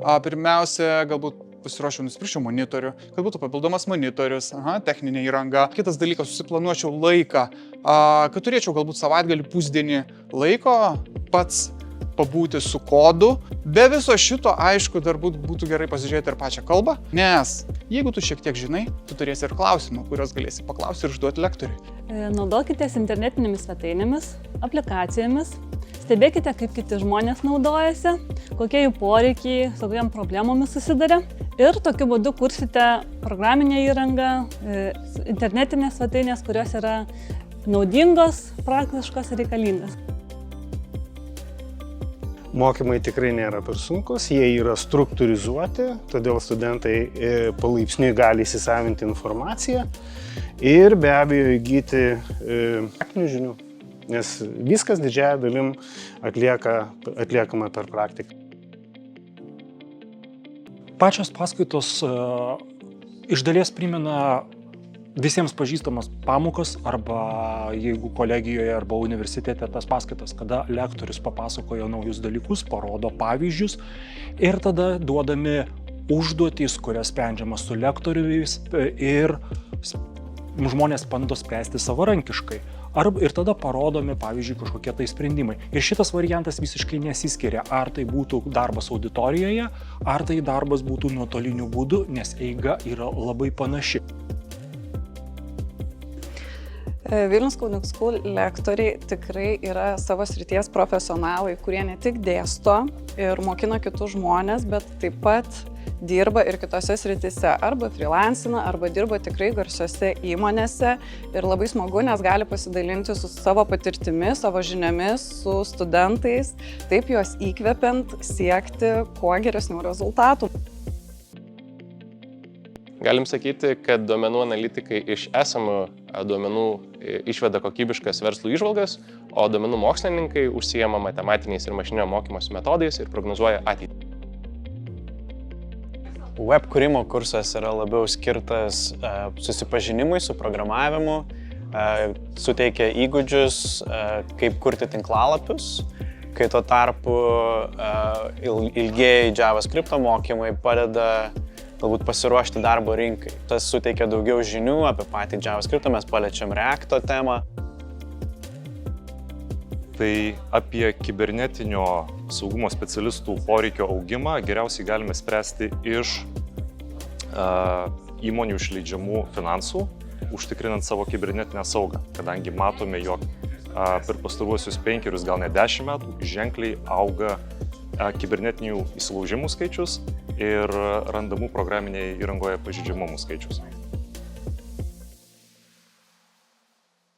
Pirmiausia, galbūt pasiruošiau nusipirkčiau monitorių, kad būtų papildomas monitorius, techninė įranga. Kitas dalykas, susiplanuočiau laiką, kad turėčiau galbūt savaitgalį pusdienį laiko pats pabūti su kodu. Be viso šito, aišku, dar būtų gerai pasižiūrėti ir pačią kalbą, nes jeigu tu šiek tiek žinai, tu turėsi ir klausimų, kuriuos galėsi paklausti ir užduoti lektoriui. Naudokitės internetinėmis svetainėmis, aplikacijomis, stebėkite, kaip kiti žmonės naudojasi, kokie jų poreikiai, su kokiam problemomis susiduria. Ir tokiu būdu kursite programinę įrangą, internetinės svetainės, kurios yra naudingos, praktiškos ir reikalingos. Mokymai tikrai nėra per sunkus, jie yra struktūrizuoti, todėl studentai palaipsniui gali įsisavinti informaciją ir be abejo įgyti praktinių žinių, nes viskas didžiąja dalim atliekama per praktiką. Pačios paskaitos iš dalies primena visiems pažįstamas pamokas arba jeigu kolegijoje arba universitete tas paskaitas, kada lektorius papasakojo naujus dalykus, parodo pavyzdžius ir tada duodami užduotys, kurias sprendžiama su lektoriais ir žmonės bando spręsti savarankiškai. Ir tada parodomi, pavyzdžiui, kažkokie tai sprendimai. Ir šitas variantas visiškai nesiskiria, ar tai būtų darbas auditorijoje, ar tai darbas būtų nuotoliniu būdu, nes eiga yra labai panaši. Vilnius Coding School lektoriai tikrai yra savo srities profesionalai, kurie ne tik dėsto ir mokina kitus žmonės, bet taip pat dirba ir kitose srityse, arba freelancina, arba dirba tikrai garsiose įmonėse ir labai smagu, nes gali pasidalinti su savo patirtimi, savo žiniomis, su studentais, taip juos įkvepiant siekti kuo geresnių rezultatų. Galim sakyti, kad duomenų analitikai iš esamų duomenų išveda kokybiškas verslo įžvalgas, o duomenų mokslininkai užsiema matematiniais ir mašininio mokymosi metodais ir prognozuoja ateitį. Web kūrimo kursas yra labiau skirtas susipažinimui su programavimu, suteikia įgūdžius, kaip kurti tinklalapius, kai tuo tarpu ilgieji JavaScript mokymai padeda galbūt pasiruošti darbo rinkai. Tas suteikia daugiau žinių apie patį JavaScript, mes paliečiam Reacto temą. Tai apie kibernetinio saugumo specialistų poreikio augimą geriausiai galime spręsti iš įmonių išleidžiamų finansų, užtikrinant savo kibernetinę saugą, kadangi matome, jog per pastaruosius 5, gal net 10 metų ženkliai auga kibernetinių įsilaužimų skaičius ir randamų programinėje įrangoje pažeidžiamumų skaičius.